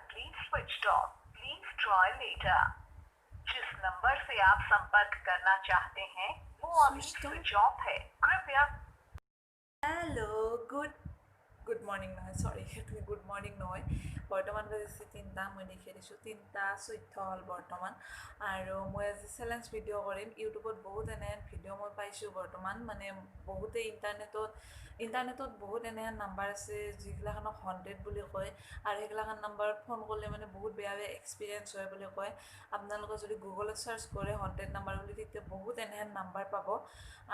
currently switched off. Please try later. जिस number से आप संपर्क करना चाहते हैं वो अभी स्विच ऑफ है। कृपया हेलो गुड मर्निंग নহয় সৰি তুমি গুড মৰ্নিং নহয় বৰ্তমান বাজিছে 3টা মই দেখি দিছোঁ 3:14 হ'ল বৰ্তমান আৰু মই আজি চেলেঞ্জ ভিডিঅ' কৰিম ইউটিউবত বহুত এনে ভিডিঅ' মই পাইছোঁ বৰ্তমান মানে বহুতে ইণ্টাৰনেটত বহুত এনে নাম্বাৰ আছে যিগিলাখনক হণ্টেড বুলি কয় আৰু সেইগিলাখান নাম্বাৰত ফোন কৰিলে মানে বহুত বেয়া এক্সপিৰিয়েঞ্চ হয় বুলি কয় আপোনালোকে যদি গুগলত চাৰ্চ কৰে হণ্টেড নাম্বাৰ বুলি তেতিয়া বহুত এনে নাম্বাৰ পাব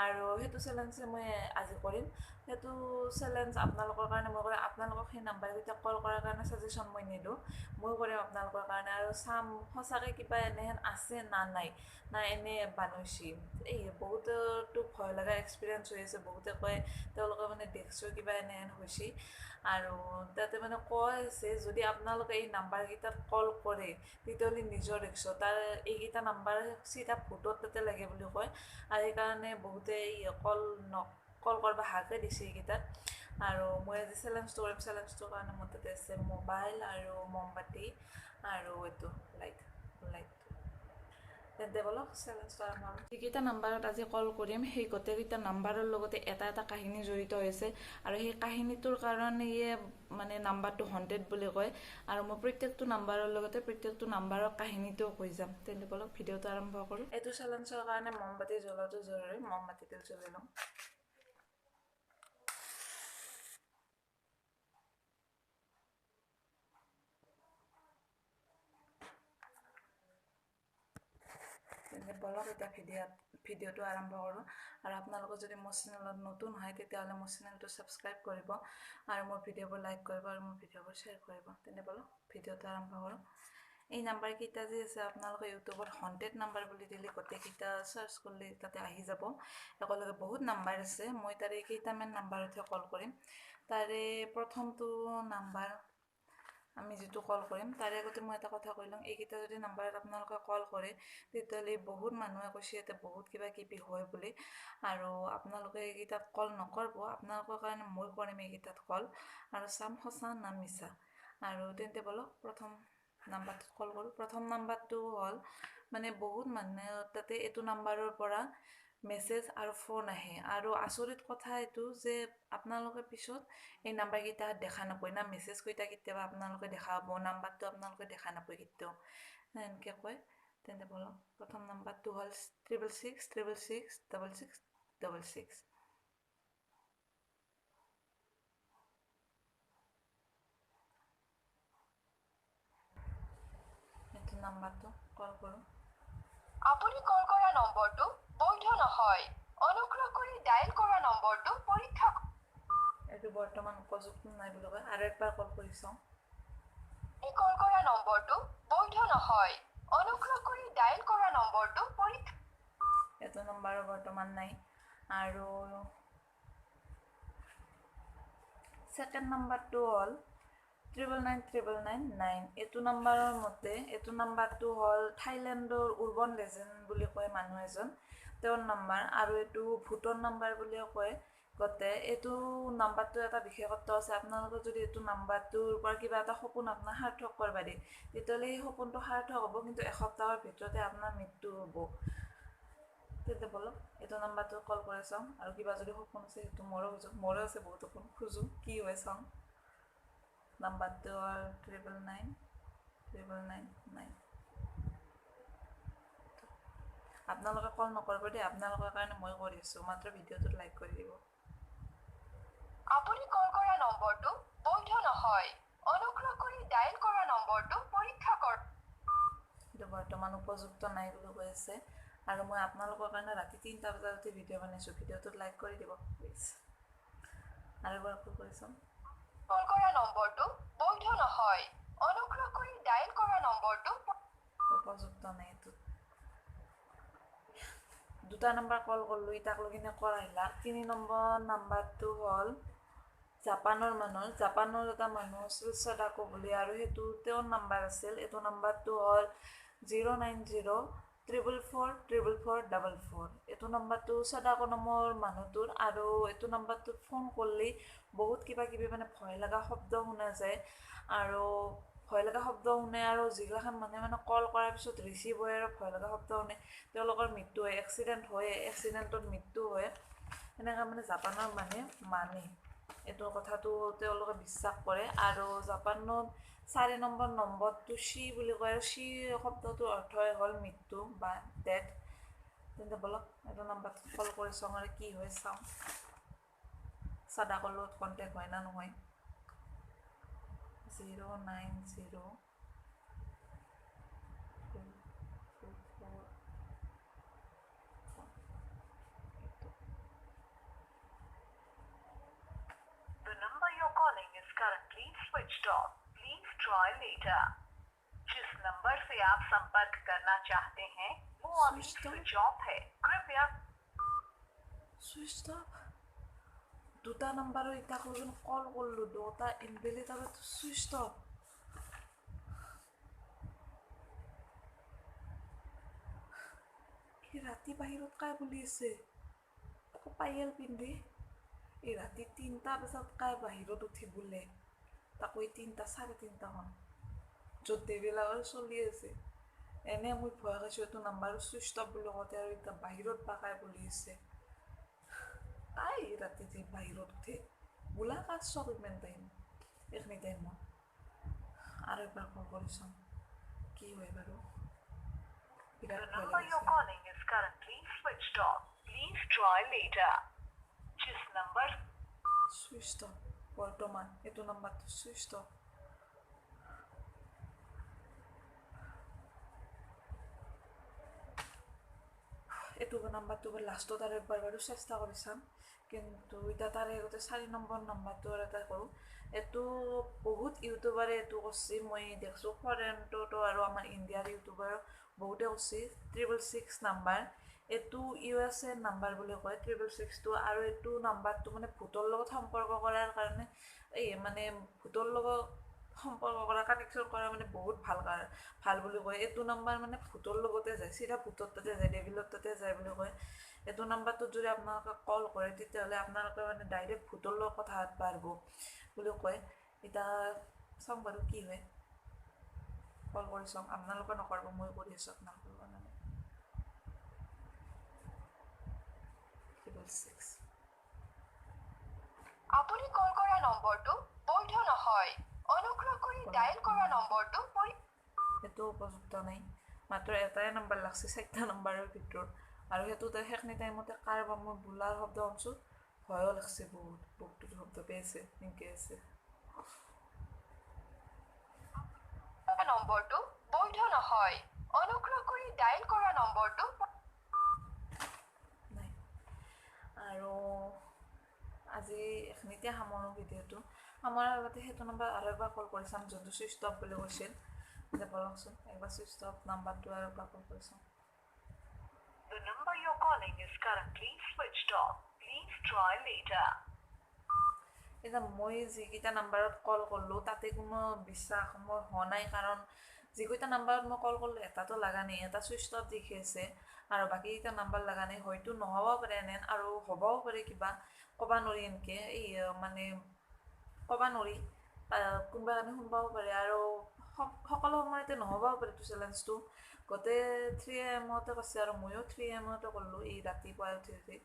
আৰু সেইটো চেলেঞ্জে মই আজি কৰিম সেইটো চেলেঞ্জ আপোনালোকৰ কাৰণে মই কৰিম আপোনালোকক সেই নাম্বাৰকেইটা কল কৰাৰ কাৰণে ছাজেশ্যন মই নিদিওঁ মই কৰিম আপোনালোকৰ কাৰণে আৰু চাম সঁচাকৈ কিবা এনেহেন আছে না নাই এনে বানৈছি এই বহুততো ভয় লগা এক্সপিৰিয়েঞ্চ হৈ আছে বহুতে কয় তেওঁলোকে মানে দেখছোঁ কিবা এনেহেন হৈছে আৰু তাতে মানে কৈ আছে যদি আপোনালোকে এই নাম্বাৰকেইটাত কল কৰে তেতিয়াহ'লে নিজৰ ৰিক্সত তাৰ এইকেইটা নাম্বাৰ চিধা ভোটত তাতে লাগে বুলি কয় আৰু সেইকাৰণে বহুতে কল কৰিব হাকে দিছে এইকেইটাত আৰু মই আজি চেলেঞ্জটো কৰিম চেলেঞ্জটোৰ কাৰণে মোৰ তাতে আছে মোবাইল আৰু মমবাতি আৰু এইটো লাইট তেন্তে বলক চেলেঞ্জটো আৰম্ভ কৰোঁ যিকেইটা নাম্বাৰত আজি কল কৰিম সেই গোটেইকেইটা নাম্বাৰৰ লগতে এটা এটা কাহিনী জড়িত হৈছে আৰু সেই কাহিনীটোৰ কাৰণে মানে নাম্বাৰটো হণ্টেড বুলি কয় আৰু মই প্ৰত্যেকটো নাম্বাৰৰ লগতে প্ৰত্যেকটো নাম্বাৰৰ কাহিনীটোও কৈ যাম তেন্তে বলক ভিডিঅ'টো আৰম্ভ কৰোঁ এইটো চেলেঞ্জৰ কাৰণে মমবাতি জ্বলোৱাটো জৰুৰী মমবাতি তেল জ্বলাই লওঁ তেন্তে বলক এতিয়া ভিডিঅ'টো আৰম্ভ কৰোঁ আৰু আপোনালোকে যদি মোৰ চেনেলত নতুন হয় তেতিয়াহ'লে মোৰ চেনেলটো ছাবস্ক্ৰাইব কৰিব আৰু মোৰ ভিডিঅ'বোৰ লাইক কৰিব আৰু মোৰ ভিডিঅ'বোৰ শ্বেয়াৰ কৰিব তেন্তে বলক ভিডিঅ'টো আৰম্ভ কৰোঁ এই নাম্বাৰকেইটা যে আছে আপোনালোকে ইউটিউবত হণ্টেড নাম্বাৰ বুলি দিলে গোটেইকেইটা চাৰ্চ কৰিলে তাতে আহি যাব একেলগে বহুত নাম্বাৰ আছে মই তাৰে কেইটামান নাম্বাৰতহে কল কৰিম তাৰে প্ৰথমটো নাম্বাৰ আমি যিটো কল কৰিম তাৰে আগতে মই এটা কথা কৈ লওঁ এইকেইটা যদি নাম্বাৰত আপোনালোকে কল কৰে তেতিয়াহ'লে বহুত মানুহে কৈছে ইয়াতে বহুত কিবা কিবি হয় বুলি আৰু আপোনালোকে এইকেইটাত কল নকৰিব আপোনালোকৰ কাৰণে মই কৰিম এইকেইটাত কল আৰু চাম সঁচা না মিছা আৰু তেন্তে বলক প্ৰথম নাম্বাৰটোত কল কৰোঁ প্ৰথম নাম্বাৰটো হ'ল মানে বহুত মানুহে তাতে এইটো নাম্বাৰৰ পৰা মেছেজ আৰু ফোন আহে আৰু আচৰিত কথা এইটো যে আপোনালোকে পিছত এই নাম্বাৰকেইটা দেখা নাপায় না মেছেজ কেইটা কেতিয়াবা আপোনালোকে দেখা পাব নাম্বাৰটো আপোনালোকে দেখা নাপায় কেতিয়াও এনেকৈ কয় তেন্তে বলক প্ৰথম নাম্বাৰটো হ'ল 666666666 এইটো নাম্বাৰটো কল কৰোঁ আপুনি কল কৰা নম্বৰটো বৈধ নহয় অনুগ্ৰহ কৰি ডায়েল কৰা নম্বৰটো পৰীক্ষা এইটো বৰ্তমান উপযুক্ত নাই বুলি কয় আৰু একবাৰ কল কৰি চাওঁ এই কল কৰা নম্বৰটো বৈধ নহয় অনুগ্ৰহ কৰি ডায়েল কৰা নম্বৰটো পৰীক্ষা এইটো নাম্বাৰো বৰ্তমান নাই আৰু ছেকেণ্ড নাম্বাৰটো হ'ল 99999 এইটো নাম্বাৰৰ মতে এইটো নাম্বাৰটো হ'ল থাইলেণ্ডৰ উৰ্বন লেজেণ্ড বুলি কয় মানুহ এজন তেওঁৰ নাম্বাৰ আৰু এইটো ভোটৰ নাম্বাৰ বুলিও কয় গতে এইটো নাম্বাৰটো এটা বিশেষত্ব আছে আপোনালোকে যদি এইটো নাম্বাৰটোৰ পৰা কিবা এটা সপোন আপোনাৰ সাৰ্থক কৰিব দিয়ে তেতিয়াহ'লে সেই সপোনটো সাৰ্থক হ'ব কিন্তু এসপ্তাহৰ ভিতৰতে আপোনাৰ মৃত্যু হ'ব তেন্তে বলক এইটো নাম্বাৰটো কল কৰি চাওঁ আৰু কিবা যদি সপোন আছে সেইটো মোৰো আছে বহুত সপোন খোজোঁ কি হয় চাওঁ নাম্বাৰটো হ'ল 99999 আপোনালোকে কল নকৰিব দেই আপোনালোকৰ কাৰণে মই কৰি আছোঁ মাত্ৰ ভিডিঅ'টোত লাইক কৰি দিব আপুনি কল কৰা নম্বৰটো বৈধ নহয় অনুগ্ৰহ কৰি ডায়েল কৰা নম্বৰটো পৰীক্ষা কৰক এইটো বৰ্তমান উপযুক্ত নাই বুলি কৈ আছে আৰু মই আপোনালোকৰ কাৰণে ৰাতি 3টা বজাতে ভিডিঅ' বনাইছোঁ ভিডিঅ'টোত লাইক কৰি দিব প্লিজ আৰু এবাৰ কল কৰি চাওঁ কল কৰা নম্বৰটো বৈধ নহয় অনুগ্ৰহ কৰি ডায়েল কৰা নম্বৰটো উপযুক্ত নাই এইটোত দুটা নাম্বাৰ কল কৰিলোঁ ইটাক লৈ কিনে কৰাইলা 3 নম্বৰ নাম্বাৰটো হ'ল জাপানৰ এটা মানুহ আছিল সদাকো বুলি আৰু সেইটো তেওঁৰ নাম্বাৰ আছিল এইটো নাম্বাৰটো হ'ল 09044444444 এইটো নাম্বাৰটো সদাকো নামৰ মানুহটোৰ আৰু এইটো নাম্বাৰটোত ফোন কৰিলে বহুত কিবা কিবি মানে ভয় লগা শব্দ শুনা যায় আৰু ভয় লগা শব্দ শুনে আৰু যিগিলাখান মানুহে মানে কল কৰাৰ পিছত ৰিচিভ হয় আৰু ভয় লগা শব্দ শুনে তেওঁলোকৰ মৃত্যু হয়, এক্সিডেণ্ট হয়, এক্সিডেণ্টত মৃত্যু হয়, সেনেকৈ মানে জাপানৰ মানে এইটো কথাটো তেওঁলোকে বিশ্বাস কৰে। আৰু জাপানত 4 নম্বৰটো চি বুলি কয়, আৰু চি শব্দটোৰ অৰ্থই হ'ল মৃত্যু বা ডেথ। তেন্তে বলক এইটো নাম্বাৰত কল কৰি চাওঁ আৰু কি হয় চাওঁ, চাদাকৰ লগত কণ্টেক্ট হয় না নহয়। 090 The number you're calling is currently switched off. Please try later. जिस नंबर से आप संपर्क करना चाहते हैं वो अभी Switched off? स्विच ऑफ है। कृपया সুইচ অফ। দুটা নাম্বাৰৰ ইটা কল কৰিলোঁ, দুটা ইনভেলিডাৰত সুইচ অফ। এই ৰাতি বাহিৰত কাই বুলি আছে, আকৌ পায়েল পিন্ধি এই ৰাতি 3টা বজাত কাই বাহিৰত উঠি বোলে, তাকো 3টা 3:30খন য'ত দেবিলাকৰ চলি আছে। এনে মই ভয় খাইছোঁ এইটো নাম্বাৰ চুইচ অফ বুলি কওঁতে, আৰু এতিয়া বাহিৰত বা কাই বুলি আছে। কাই ৰাতি বাহিৰত উঠে বোলা কাজ চব ইমান টাইম এইখিনি টাইমত। আৰু এবাৰ কল কৰি চাওঁ কি হয় বাৰু। The বিৰাট ভয় number you're লাগিছে। calling is currently switched off. Please try later. जिस नंबर সুইচ অফ, বৰ্তমান এইটো নাম্বাৰটো সুইচ অফ। এইটো নাম্বাৰটো লাষ্টত আৰু একবাৰ বাৰু চেষ্টা কৰি চাম, কিন্তু এতিয়া তাৰে আগতে 4 নম্বৰ নাম্বাৰটো আৰু এটা কৰোঁ। এইটো বহুত ইউটিউবাৰে এইটো কৰিছে, মই দেখছোঁ ফৰেনতো আৰু আমাৰ ইণ্ডিয়াৰ ইউটিউবাৰো বহুতে কৰিছে। 666 নাম্বাৰ, এইটো USA নাম্বাৰ বুলি কয় 666টো। আৰু এইটো নাম্বাৰটো মানে ভূতৰ লগত সম্পৰ্ক কৰাৰ কাৰণে, এই মানে ভূতৰ লগত সম্পৰ্ক কৰা, কানেকশ্যন কৰা মানে বহুত ভাল বুলি কয়। এইটো নাম্বাৰ মানে ভূতৰ লগতে যায়, চিধা ভূতৰ তাতে যায়, ডেভিলৰ তাতে যায় বুলি কয়। এইটো নাম্বাৰটোত যদি আপোনালোকে কল কৰে তেতিয়াহ'লে আপোনালোকে মানে ডাইৰেক্ট ভূতৰ লগত কথা পাতিব পাৰিব বুলি কয়। এতিয়া চাওঁ বাৰু কি হয়, কল কৰি চাওঁ। আপোনালোকে নকৰিব, মই কৰি আছোঁ আপোনালোকৰ কাৰণে। 666 আপুনি কল কৰা নম্বৰটো বৈধ নহয়। অনুগ্ৰহ কৰি ডায়েল কৰা নম্বৰটো সেইটো উপযুক্ত নাই, মাত্ৰ এটাই নাম্বাৰ লাগছে 4টা নাম্বাৰৰ ভিতৰত। আৰু সেইটো সেইখিনি টাইমতে কাৰোবাৰ মই বোলাৰ শব্দ শুনিছোঁ, ভয়ো লাগছে বহুত, বুকুটোত শব্দ পাইছে সেনেকৈ আছে। নম্বৰটো বৈধ নহয়। অনুগ্ৰহ কৰি ডায়েল কৰা নম্বৰটো নাই। আৰু আজি এইখিনিতে সামৰোঁ ভিডিঅ'টো। সামৰাৰ আগতে সেইটো নাম্বাৰ আৰু এবাৰ কল কৰি চাম, যোনটো চুইচ অফ বুলি কৈছিল। এতিয়া বলকচোন একবাৰ চুইচ অফ নাম্বাৰটো আৰু এবাৰ কল কৰি চাওঁ। The number you're calling is currently switched off. Please try later. এতিয়া মই যিকেইটা নাম্বাৰত কল কৰিলোঁ তাতে কোনো বিশ্বাস মোৰ হোৱা নাই, কাৰণ যিকেইটা নাম্বাৰত মই কল কৰিলোঁ এটাতো লগা নাই, এটা চুইচ অফ দেখি আছে, আৰু বাকীকেইটা নাম্বাৰ লগা নাই। হয়তো নহ'ব পাৰে এনে, আৰু হ'বও পাৰে কিবা, ক'ব নোৱাৰি এনেকৈ, এই মানে ক'ব নোৱাৰি, কোনোবা কাৰণে শুনবও পাৰে। আৰু সকলো সময়তে নহ'বও পাৰে এইটো চেলেঞ্জটো। গোটেই 3 AM কৰিছে, আৰু ময়ো 3 AM কৰিলোঁ এই ৰাতিপুৱাই উঠি,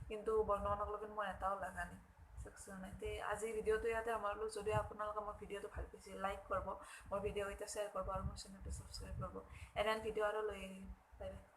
কিন্তু বৰ্তমানলৈকে মোৰ এটাও লগা নাই, চাকচেছ নাই। তে আজি ভিডিঅ'টো ইয়াতে সামৰিলোঁ। যদি আপোনালোকে মোৰ ভিডিঅ'টো ভাল পাইছে লাইক কৰিব, মোৰ ভিডিঅ'কেইটা শ্বেয়াৰ কৰিব, আৰু মোৰ চেনেলটো ছাবস্ক্ৰাইব কৰিব। এনে ভিডিঅ' আৰু লৈ আহিম। Bye bye.